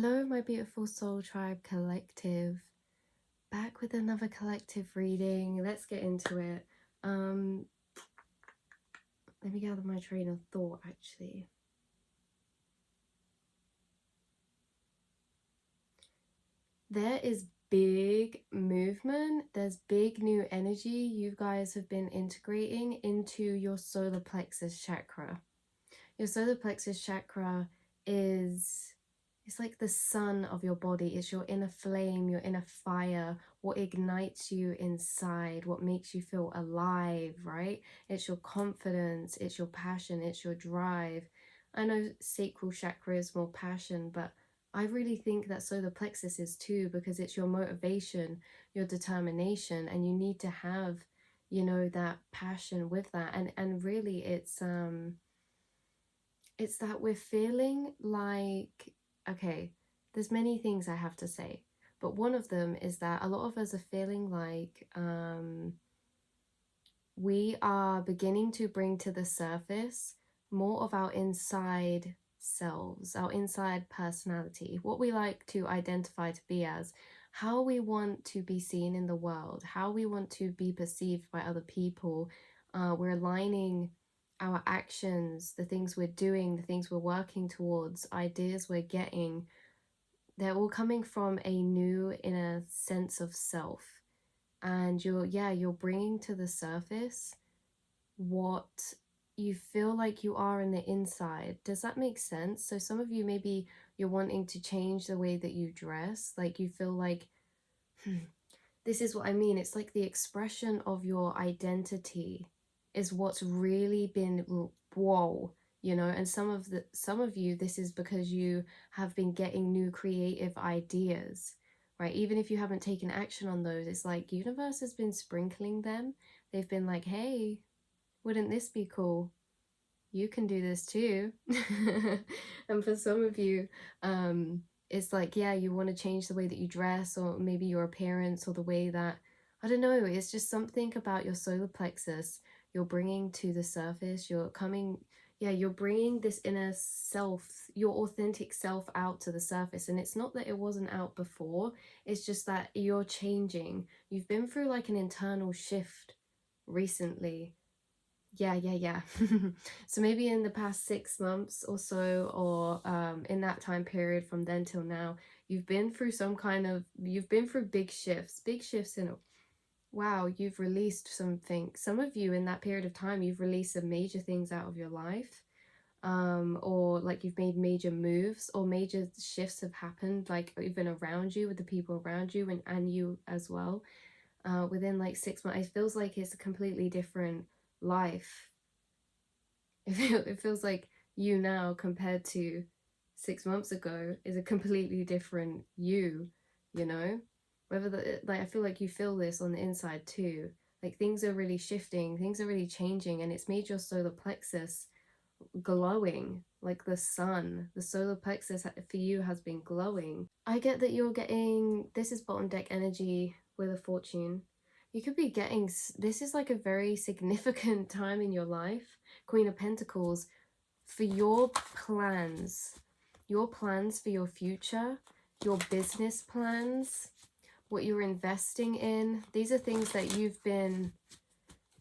Hello, my beautiful soul tribe collective. Back with another collective reading. Let's get into it. Let me gather my train of thought actually. There is big movement. There's big new energy you guys have been integrating into your solar plexus chakra. Your solar plexus chakra is, it's like the sun of your body. It's your inner flame, your inner fire, what ignites you inside, what makes you feel alive, right? It's your confidence, it's your passion, it's your drive. I know sacral chakra is more passion, but I really think that solar plexus is too, because it's your motivation, your determination, and you need to have, you know, that passion with that. And really it's that we're feeling like, okay, there's many things I have to say, but one of them is that a lot of us are feeling like we are beginning to bring to the surface more of our inside selves, our inside personality, what we like to identify to be as, how we want to be seen in the world, how we want to be perceived by other people. We're aligning our actions, the things we're doing, the things we're working towards, ideas we're getting. They're all coming from a new inner sense of self. And you're bringing to the surface what you feel like you are in the inside. Does that make sense? So some of you, maybe you're wanting to change the way that you dress, like you feel like this is what I mean, it's like the expression of your identity is what's really been whoa, you know. And some of you, this is because you have been getting new creative ideas, right? Even if you haven't taken action on those, it's like universe has been sprinkling them. They've been like, hey, wouldn't this be cool? You can do this too. And for some of you, it's like, yeah, you want to change the way that you dress, or maybe your appearance, or the way that, I don't know, it's just something about your solar plexus you're bringing to the surface. You're bringing this inner self, your authentic self, out to the surface. And it's not that it wasn't out before, it's just that you're changing. You've been through like an internal shift recently. Yeah. So maybe in the past 6 months or so, or in that time period from then till now, you've been through big shifts in, wow, you've released something. Some of you in that period of time, you've released some major things out of your life, or like you've made major moves, or major shifts have happened, like even around you, with the people around you, and you as well. Within like 6 months, it feels like it's a completely different life. It feels like you now compared to 6 months ago is a completely different you, you know? Like, I feel like you feel this on the inside too. Like things are really shifting, things are really changing, and it's made your solar plexus glowing like the sun. The solar plexus for you has been glowing. I get that you're getting, this is bottom deck energy with a fortune. You could be getting, this is like a very significant time in your life, Queen of Pentacles, for your plans for your future, your business plans, what you're investing in. These are things that you've been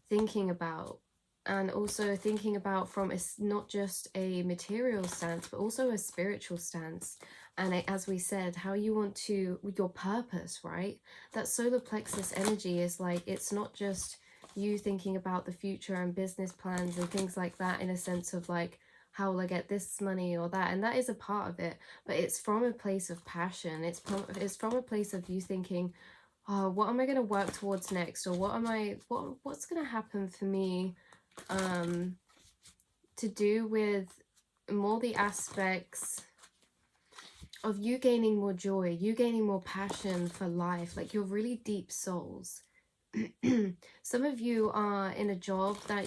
thinking about, and also thinking about from not just a material stance, but also a spiritual stance. And as we said, how you want to, with your purpose, right? That solar plexus energy is like, it's not just you thinking about the future and business plans and things like that, in a sense of like, how will I get this money or that? And that is a part of it, but it's from a place of passion. It's from a place of you thinking, oh, what am I going to work towards next? Or what's going to happen for me, to do with more the aspects of you gaining more joy, you gaining more passion for life, like you're really deep souls. Some of you are in a job that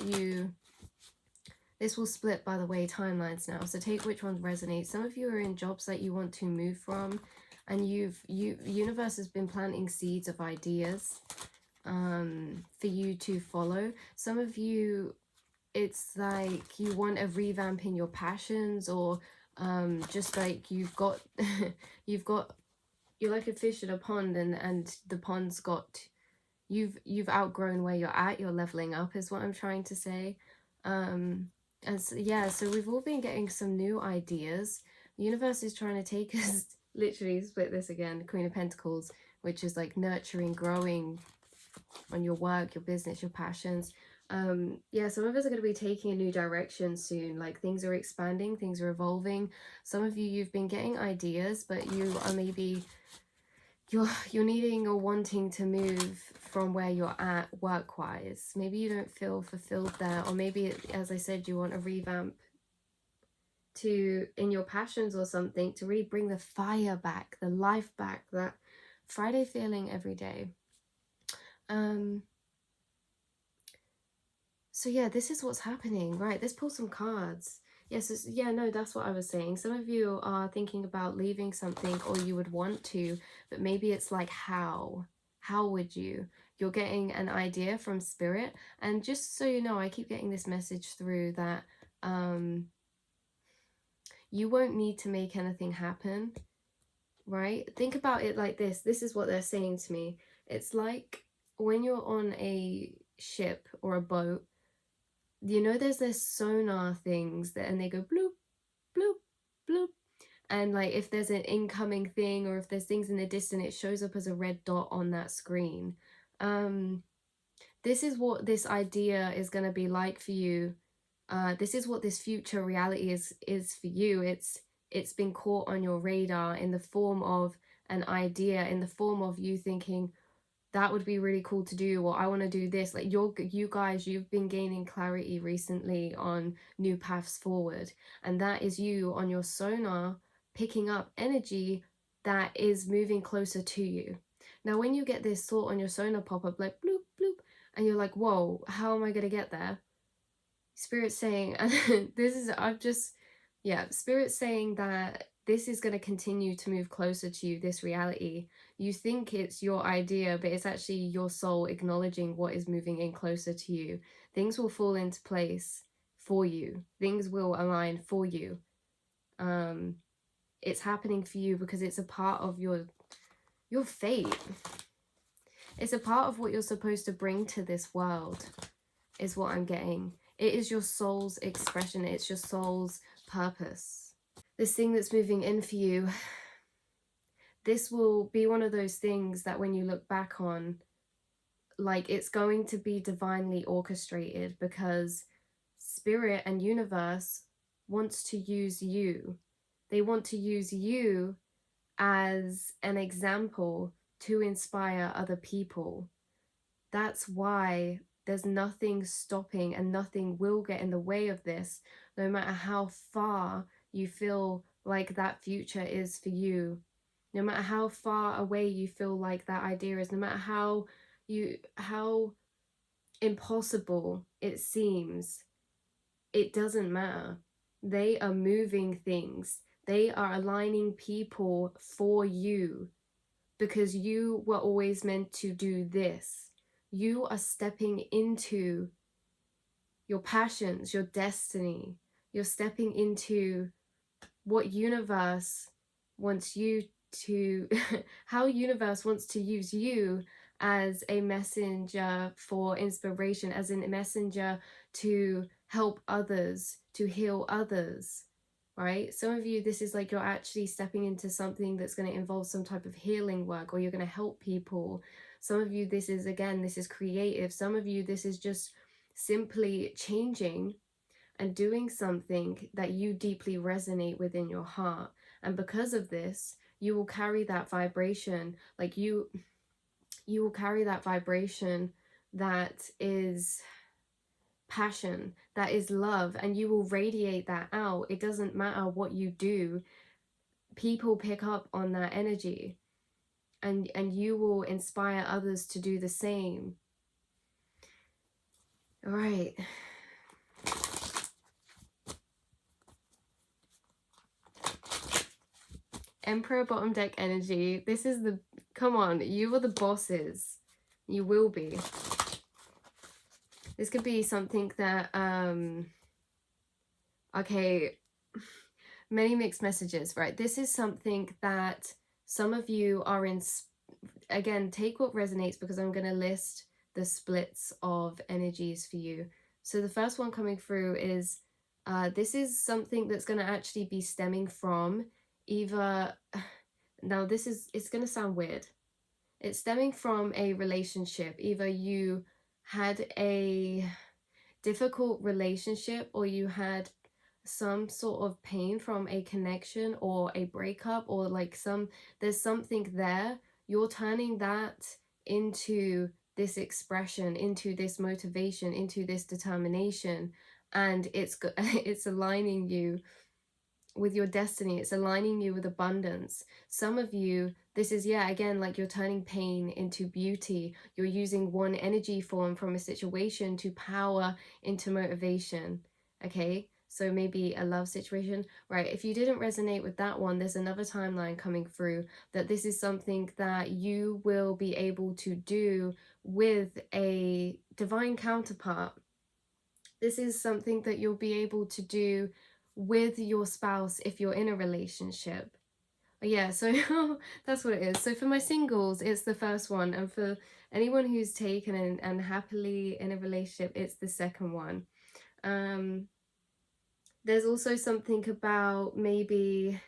this will split, by the way, timelines now, so take which ones resonate. Some of you are in jobs that you want to move from, and universe has been planting seeds of ideas for you to follow. Some of you, it's like you want a revamp in your passions, or Just like you've got you've got, you're like a fish in a pond, and the pond's got, you've outgrown where you're at, you're leveling up is what I'm trying to say. And so, yeah, so we've all been getting some new ideas. The universe is trying to take us literally split this again, Queen of Pentacles, which is like nurturing, growing on your work, your business, your passions. Yeah, some of us are going to be taking a new direction soon. Like things are expanding, things are evolving. Some of you, you've been getting ideas, but you are maybe, you're needing or wanting to move from where you're at work-wise. Maybe you don't feel fulfilled there, or maybe, as I said, you want a revamp to in your passions or something, to really bring the fire back, the life back, that Friday feeling every day. So yeah, this is what's happening, right? Let's pull some cards. Yes, yeah, no, that's what I was saying. Some of you are thinking about leaving something, or you would want to, but maybe it's like, how would you? You're getting an idea from spirit. And just so you know, I keep getting this message through that you won't need to make anything happen, right? Think about it like this. This is what they're saying to me. It's like when you're on a ship or a boat, you know, there's this sonar things that, and they go bloop, bloop, bloop. And like if there's an incoming thing, or if there's things in the distance, it shows up as a red dot on that screen. This is what this idea is going to be like for you. This is what this future reality is for you. It's been caught on your radar in the form of an idea, in the form of you thinking, that would be really cool to do, or I want to do this. Like you guys, you've been gaining clarity recently on new paths forward, and that is you on your sonar picking up energy that is moving closer to you. Now when you get this thought on your sonar pop up like bloop bloop, and you're like, whoa, how am I going to get there? Spirit saying, and this is, I've just, yeah, Spirit saying that this is going to continue to move closer to you, this reality. You think it's your idea, but it's actually your soul acknowledging what is moving in closer to you. Things will fall into place for you. Things will align for you. It's happening for you because it's a part of your fate. It's a part of what you're supposed to bring to this world, is what I'm getting. It is your soul's expression. It's your soul's purpose. This thing that's moving in for you, this will be one of those things that when you look back on, like it's going to be divinely orchestrated, because spirit and universe wants to use you. They want to use you as an example to inspire other people. That's why there's nothing stopping, and nothing will get in the way of this, no matter how far you feel like that future is for you, no matter how far away you feel like that idea is, no matter how impossible it seems. It doesn't matter. They are moving things. They are aligning people for you, because you were always meant to do this. You are stepping into your passions, your destiny. You're stepping into what universe wants you to, how universe wants to use you as a messenger for inspiration, as a messenger to help others, to heal others, right? Some of you, this is like you're actually stepping into something that's going to involve some type of healing work, or you're going to help people. Some of you, this is, again, this is creative. Some of you, this is just simply changing and doing something that you deeply resonate with in your heart. And because of this, you will carry that vibration, like you will carry that vibration that is passion, that is love, and you will radiate that out. It doesn't matter what you do, people pick up on that energy, and you will inspire others to do the same. All right. Emperor bottom deck energy. This is the, come on, you are the bosses. You will be. This could be something that, okay, many mixed messages, right? This is something that some of you are in. Again, take what resonates, because I'm going to list the splits of energies for you. So the first one coming through is this is something that's going to actually be stemming from either, now this is, it's going to sound weird. It's stemming from a relationship. Either you had a difficult relationship, or you had some sort of pain from a connection or a breakup, or like there's something there. You're turning that into this expression, into this motivation, into this determination, and it's aligning you with your destiny. It's aligning you with abundance. Some of you, this is, yeah, again, like you're turning pain into beauty. You're using one energy form from a situation to power into motivation. Okay, so maybe a love situation, right? If you didn't resonate with that one, there's another timeline coming through that this is something that you will be able to do with a divine counterpart. This is something that you'll be able to do with your spouse if you're in a relationship. Yeah, so that's what it is. So for my singles, it's the first one, and for anyone who's taken and happily in a relationship, it's the second one. There's also something about maybe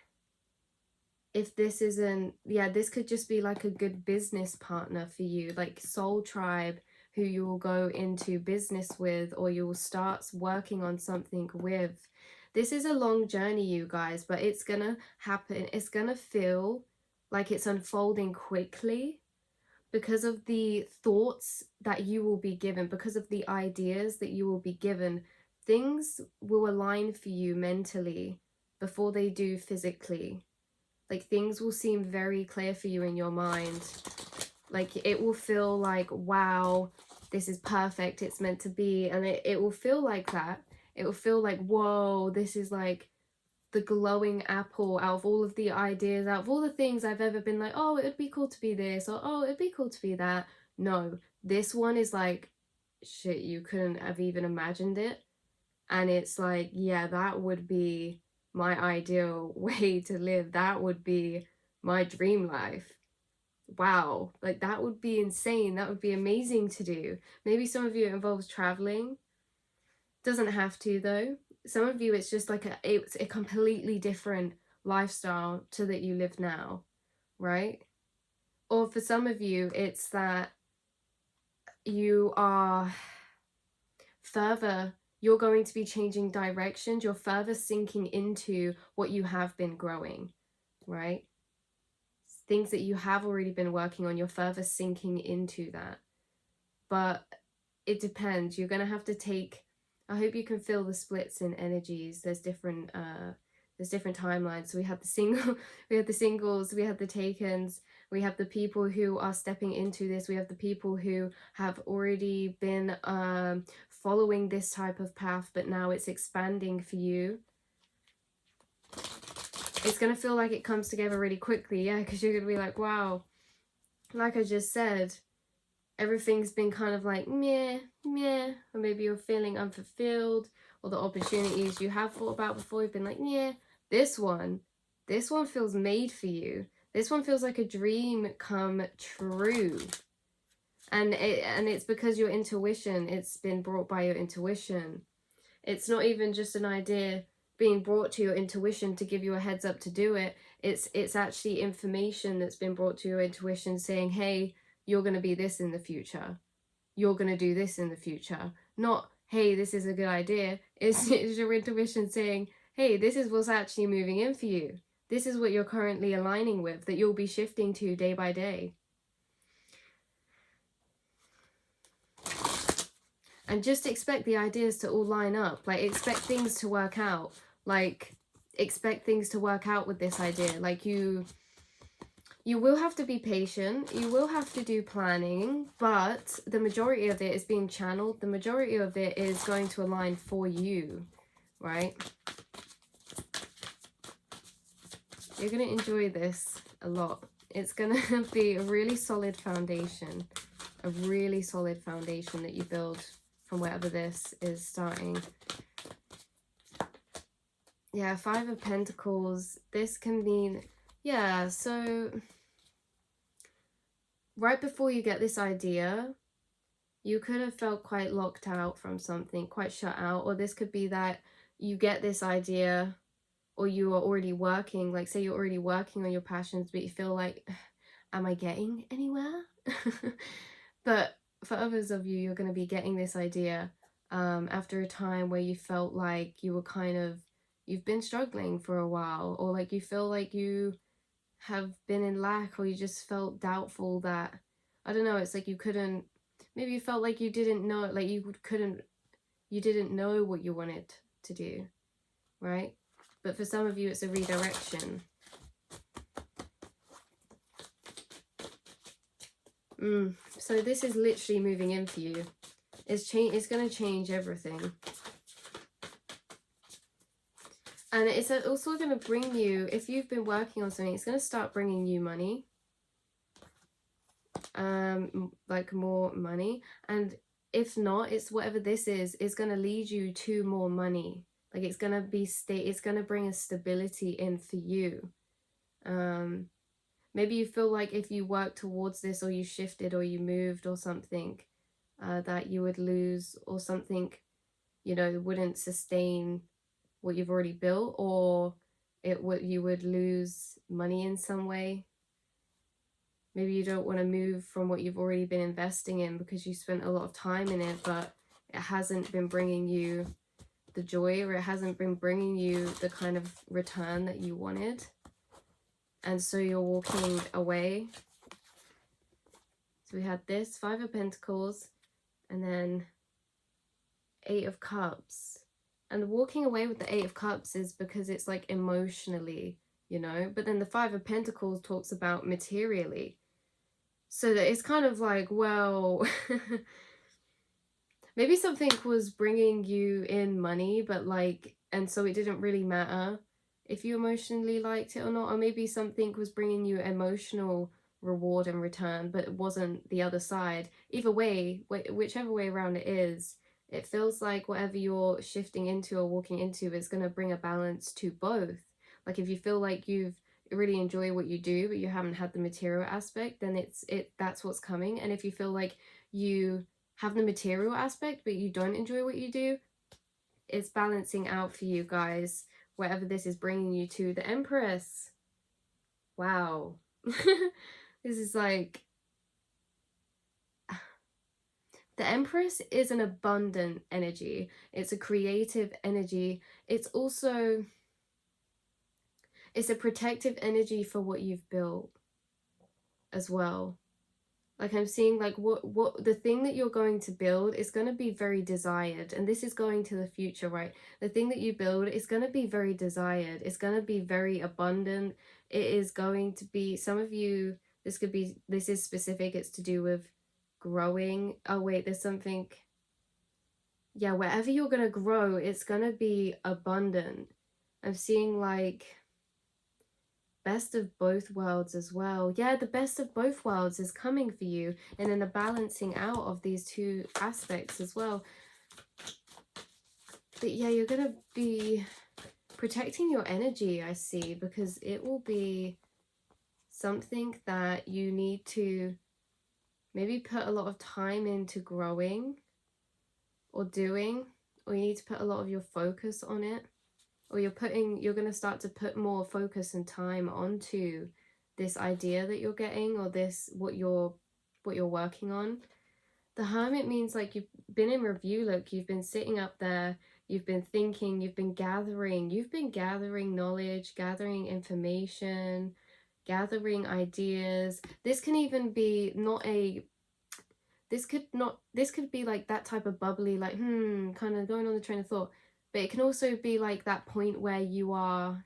if this isn't, yeah, this could just be like a good business partner for you, like soul tribe, who you will go into business with, or you will start working on something with. This is a long journey, you guys, but it's gonna happen. It's gonna feel like it's unfolding quickly because of the thoughts that you will be given, because of the ideas that you will be given. Things will align for you mentally before they do physically. Like things will seem very clear for you in your mind. Like it will feel like, wow, this is perfect, it's meant to be. And it will feel like that. It will feel like, whoa, this is like the glowing apple out of all of the ideas, out of all the things I've ever been like, oh, it would be cool to be this, or oh, it'd be cool to be that. No, this one is like, shit, you couldn't have even imagined it. And it's like, yeah, that would be my ideal way to live. That would be my dream life. Wow, like that would be insane. That would be amazing to do. Maybe some of you it involves traveling. Doesn't have to though. Some of you it's just like it's a completely different lifestyle to that you live now, right? Or for some of you it's that you are further, you're going to be changing directions, you're further sinking into what you have been growing, right? Things that you have already been working on, you're further sinking into that. But it depends. You're going to have to take, I hope you can feel the splits in energies. There's different timelines. So we had the singles, we had the takens, we have the people who are stepping into this, we have the people who have already been following this type of path, but now it's expanding for you. It's going to feel like it comes together really quickly, yeah, because you're going to be like, wow, like I just said, everything's been kind of like meh, meh, or maybe you're feeling unfulfilled, or the opportunities you have thought about before you've been like, yeah. This one feels made for you. This one feels like a dream come true. And it's because your intuition, it's been brought by your intuition. It's not even just an idea being brought to your intuition to give you a heads up to do it. It's actually information that's been brought to your intuition saying, hey, you're going to be this in the future. You're going to do this in the future. Not, hey, this is a good idea. It's your intuition saying, hey, this is what's actually moving in for you. This is what you're currently aligning with, that you'll be shifting to day by day. And just expect the ideas to all line up. Like, expect things to work out. Like, expect things to work out with this idea. Like, you will have to be patient. You will have to do planning. But the majority of it is being channeled. The majority of it is going to align for you. Right? You're going to enjoy this a lot. It's going to be a really solid foundation. A really solid foundation that you build from wherever this is starting. Yeah, Five of Pentacles. This can mean, yeah, so right before you get this idea, you could have felt quite locked out from something, quite shut out. Or this could be that you get this idea, or you are already working, like say you're already working on your passions, but you feel like, am I getting anywhere? But for others of you, you're going to be getting this idea after a time where you felt like you were kind of, you've been struggling for a while, or like you feel like you have been in lack, or you just felt doubtful that, I don't know, it's like you couldn't, maybe you felt like you didn't know, like you didn't know what you wanted to do, right? But for some of you, it's a redirection. So this is literally moving in for you. It's going to change everything. And it's also going to bring you, if you've been working on something, it's going to start bringing you money. Like more money. And if not, it's whatever this is going to lead you to more money. Like it's going to be it's going to bring a stability in for you. Maybe you feel like if you work towards this, or you shifted, or you moved, or something, that you would lose, or something, you know, wouldn't sustain what you've already built, or you would lose money in some way. Maybe you don't want to move from what you've already been investing in because you spent a lot of time in it, but it hasn't been bringing you the joy, or it hasn't been bringing you the kind of return that you wanted. And so you're walking away. So we had this, Five of Pentacles, and then Eight of Cups. And walking away with the Eight of Cups is because it's like emotionally, you know, but then the Five of Pentacles talks about materially. So that it's kind of like, well, maybe something was bringing you in money, but like, and so it didn't really matter if you emotionally liked it or not. Or maybe something was bringing you emotional reward and return, but it wasn't the other side. Either way, whichever way around it is, it feels like whatever you're shifting into or walking into is going to bring a balance to both. Like if you feel like you've really enjoy what you do, but you haven't had the material aspect, then that's what's coming. And if you feel like you have the material aspect, but you don't enjoy what you do, it's balancing out for you guys, wherever this is bringing you to. The Empress. Wow. This is like, the Empress is an abundant energy. It's a creative energy. It's also, it's a protective energy for what you've built as well. Like I'm seeing like what the thing that you're going to build is going to be very desired, and this is going to the future, right? The thing that you build is going to be very desired. It's going to be very abundant. It is going to be, some of you, this is specific, it's to do with growing. Oh wait, there's something, yeah, wherever you're going to grow, it's going to be abundant. I'm seeing like best of both worlds as well. Yeah, the best of both worlds is coming for you, and then the balancing out of these two aspects as well. But yeah, you're going to be protecting your energy, I see, because it will be something that you need to maybe put a lot of time into growing or doing, or you need to put a lot of your focus on it. Or you're going to start to put more focus and time onto this idea that you're getting, or this, what you're working on. The Hermit means like you've been in review. Look, you've been sitting up there, you've been thinking, you've been gathering knowledge, gathering information, gathering ideas. This can even be this could be like that type of bubbly, like kind of going on the train of thought. But it can also be like that point where you are,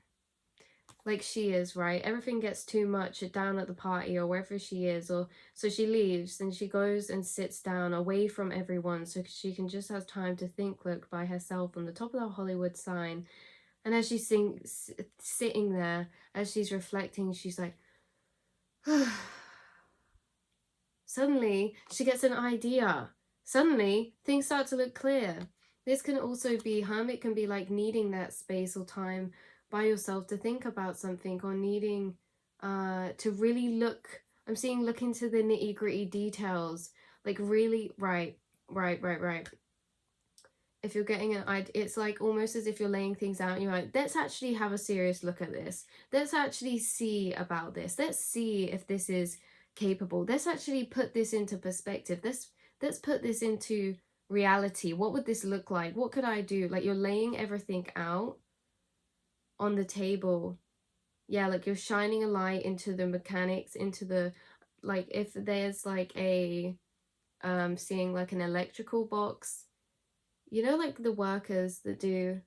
like she is, right? Everything gets too much down at the party or wherever she is, or so she leaves and she goes and sits down away from everyone so she can just have time to think, look, by herself on the top of the Hollywood sign. And as she's sitting there, as she's reflecting, she's like, suddenly she gets an idea. Suddenly things start to look clear. This can also be, Hermit can be like needing that space or time by yourself to think about something, or needing to really look, I'm seeing look into the nitty-gritty details, like really, right. If you're getting an idea, it's like almost as if you're laying things out and you're like, let's actually have a serious look at this. Let's actually see about this. Let's see if this is capable. Let's actually put this into perspective. Let's put this into reality. What would this look like? What could I do? Like, you're laying everything out on the table. Yeah, like you're shining a light into the mechanics, into the, like, if there's like a seeing like an electrical box, you know, like the workers that do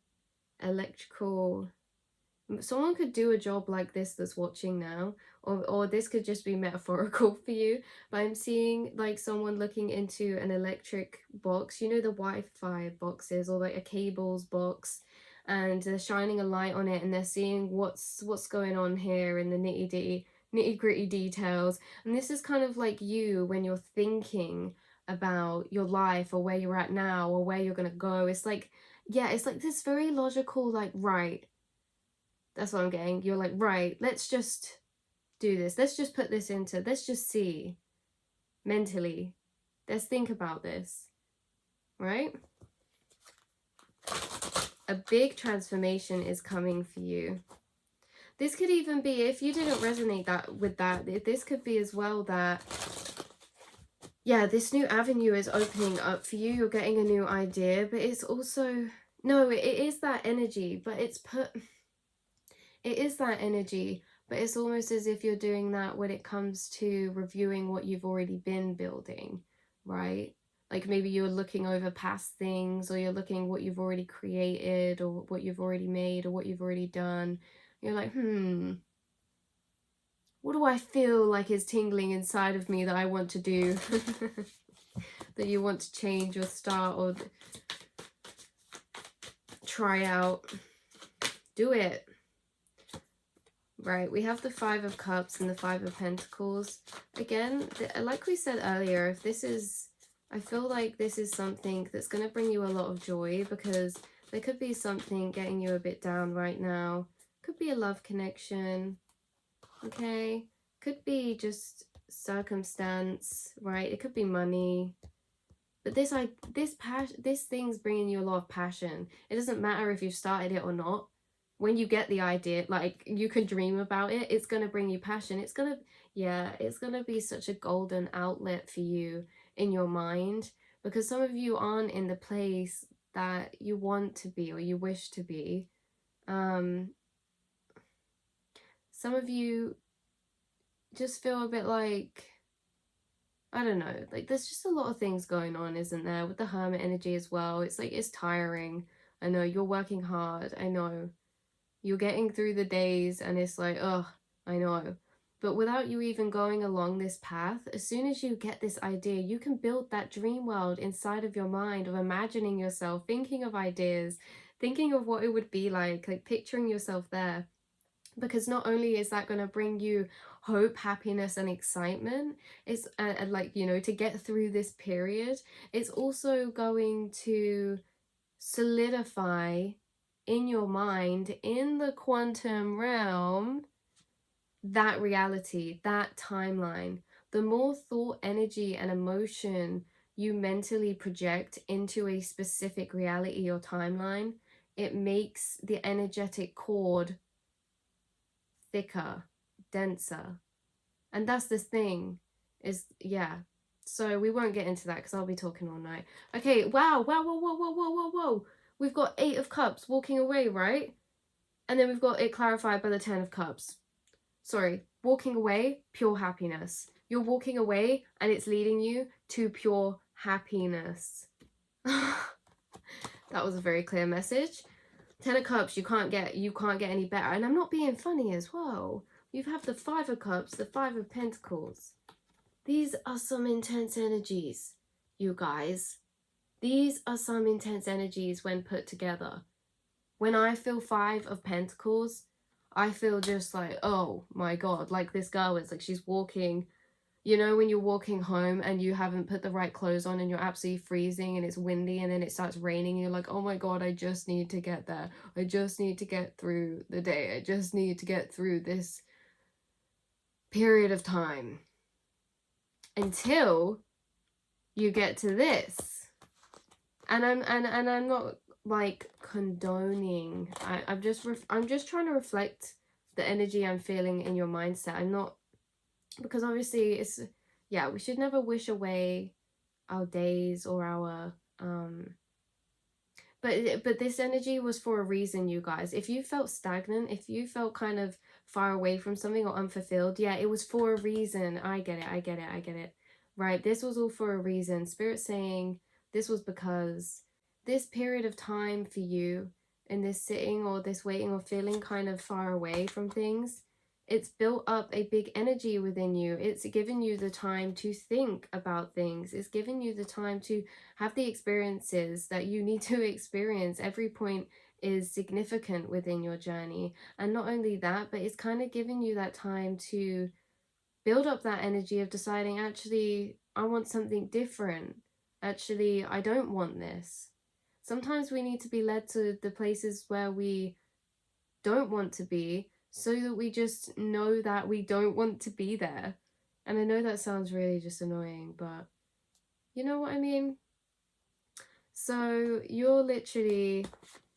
electrical, someone could do a job like this that's watching now, or this could just be metaphorical for you, but I'm seeing like someone looking into an electric box, you know, the Wi-Fi boxes, or like a cables box, and they're shining a light on it and they're seeing what's going on here in the nitty-gritty details. And this is kind of like you when you're thinking about your life, or where you're at now, or where you're gonna go. It's like, yeah, it's like this very logical, like, right, that's what I'm getting. You're like, right, let's just do this. Let's just put this into, let's just see mentally. Let's think about this, right? A big transformation is coming for you. This could even be, if you didn't resonate with that, this could be as well that, yeah, this new avenue is opening up for you. You're getting a new idea, but it's also, no, it is that energy, but it is that energy, but it's almost as if you're doing that when it comes to reviewing what you've already been building, right? Like maybe you're looking over past things, or you're looking what you've already created, or what you've already made, or what you've already done. You're like, what do I feel like is tingling inside of me that I want to do? That you want to change or start or try out. Do it. Right, we have the Five of Cups and the Five of Pentacles. Again, like we said earlier, if this is, I feel like this is something that's going to bring you a lot of joy, because there could be something getting you a bit down right now. Could be a love connection, okay? Could be just circumstance, right? It could be money. But this thing's bringing you a lot of passion. It doesn't matter if you've started it or not. When you get the idea, like, you can dream about it, it's going to bring you passion. It's going to be such a golden outlet for you in your mind, because some of you aren't in the place that you want to be or you wish to be. Some of you just feel a bit like, I don't know, like there's just a lot of things going on, isn't there, with the Hermit energy as well. It's like, it's tiring. I know you're working hard. I know you're getting through the days and it's like, oh, I know. But without you even going along this path, as soon as you get this idea, you can build that dream world inside of your mind of imagining yourself, thinking of ideas, thinking of what it would be like picturing yourself there. Because not only is that going to bring you hope, happiness, and excitement, it's like, you know, to get through this period, it's also going to solidify in your mind, in the quantum realm, that reality, that timeline. The more thought, energy, and emotion you mentally project into a specific reality or timeline, it makes the energetic cord thicker, denser. And that's the thing, is, yeah. So we won't get into that because I'll be talking all night. Okay, wow, whoa. We've got 8 of Cups walking away, right? And then we've got it clarified by the 10 of Cups. Sorry, walking away, pure happiness. You're walking away and it's leading you to pure happiness. That was a very clear message. 10 of Cups, you can't get any better. And I'm not being funny as well. You have the 5 of Cups, the 5 of Pentacles. These are some intense energies, you guys. These are some intense energies when put together. When I feel 5 of Pentacles, I feel just like, oh my God, like this girl is like, she's walking You know, when you're walking home and you haven't put the right clothes on and you're absolutely freezing and it's windy and then it starts raining and you're like, oh my God, I just need to get there. I just need to get through the day. I just need to get through this period of time until you get to this. And I'm not like condoning. I'm just trying to reflect the energy I'm feeling in your mindset. I'm not, because obviously it's, yeah, we should never wish away our days or our but this energy was for a reason, you guys. If you felt stagnant, if you felt kind of far away from something or unfulfilled, yeah, it was for a reason. I get it, I get it, I get it. Right, this was all for a reason. Spirit saying this was because this period of time for you in this sitting or this waiting or feeling kind of far away from things, it's built up a big energy within you. It's given you the time to think about things. It's given you the time to have the experiences that you need to experience. Every point is significant within your journey. And not only that, but it's kind of giving you that time to build up that energy of deciding, actually, I want something different. Actually, I don't want this. Sometimes we need to be led to the places where we don't want to be so that we just know that we don't want to be there. And I know that sounds really just annoying, but you know what I mean? So you're literally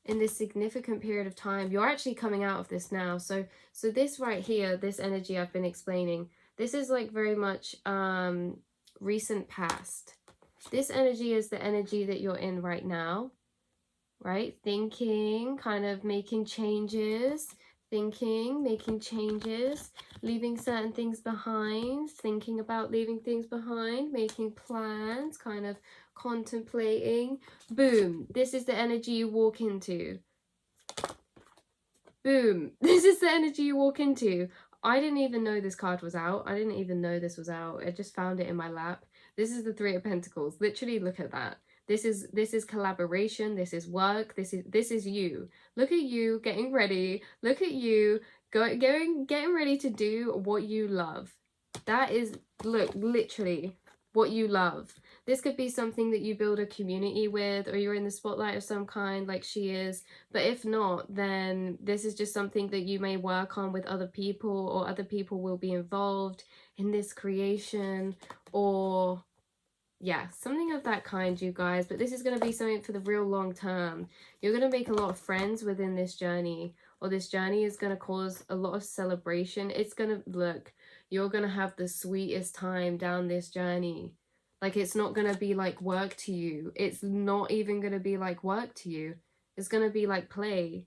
in this significant period of time. You're actually coming out of this now. So this right here, this energy I've been explaining, this is like very much recent past. This energy is the energy that you're in right now, right? Thinking, kind of making changes, thinking, making changes, leaving certain things behind, thinking about leaving things behind, making plans, kind of contemplating. Boom, this is the energy you walk into. Boom, this is the energy you walk into. I didn't even know this card was out. I didn't even know this was out. I just found it in my lap. This is the Three of Pentacles. Literally, look at that. This is collaboration. This is work. This is you. Look at you getting ready. Look at you getting ready to do what you love. That is, look, literally what you love. This could be something that you build a community with, or you're in the spotlight of some kind like she is. But if not, then this is just something that you may work on with other people, or other people will be involved in this creation, or yeah, something of that kind, you guys. But this is going to be something for the real long term. You're going to make a lot of friends within this journey, or this journey is going to cause a lot of celebration. It's going to, look, you're going to have the sweetest time down this journey. Like, it's not going to be like work to you. It's not even going to be like work to you. It's going to be like play.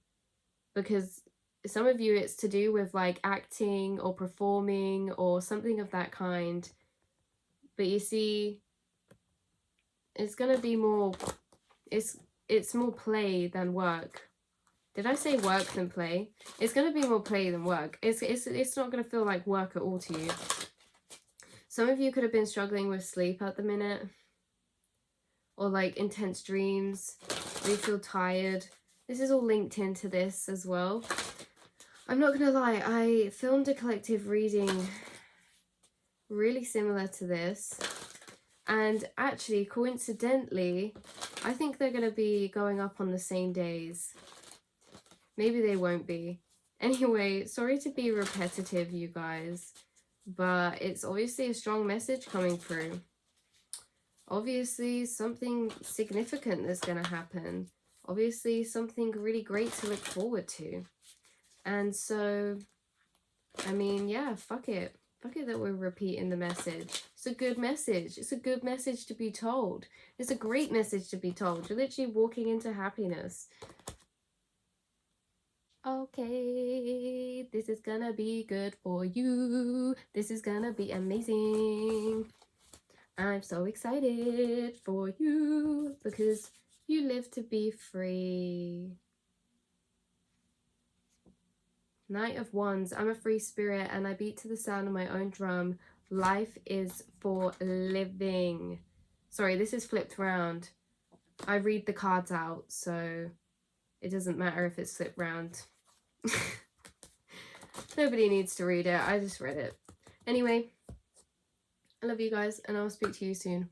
Because some of you, it's to do with like acting or performing or something of that kind. But you see, it's going to be more, it's more play than work. Did I say work than play? It's going to be more play than work. It's not going to feel like work at all to you. Some of you could have been struggling with sleep at the minute, or like intense dreams, or you feel tired. This is all linked into this as well. I'm not gonna lie, I filmed a collective reading really similar to this, and actually, coincidentally, I think they're gonna be going up on the same days. Maybe they won't be. Anyway, sorry to be repetitive, you guys, but it's obviously a strong message coming through. Obviously, something significant is going to happen. Obviously, something really great to look forward to. And so, I mean, yeah, fuck it. Fuck it that we're repeating the message. It's a good message. It's a good message to be told. It's a great message to be told. You're literally walking into happiness. Okay, this is gonna be good for you. This is gonna be amazing. I'm so excited for you because you live to be free. Knight of Wands. I'm a free spirit and I beat to the sound of my own drum. Life is for living. Sorry, this is flipped around. I read the cards out, so it doesn't matter if it's flipped round. Nobody needs to read it. I just read it. Anyway, I love you guys, and I'll speak to you soon.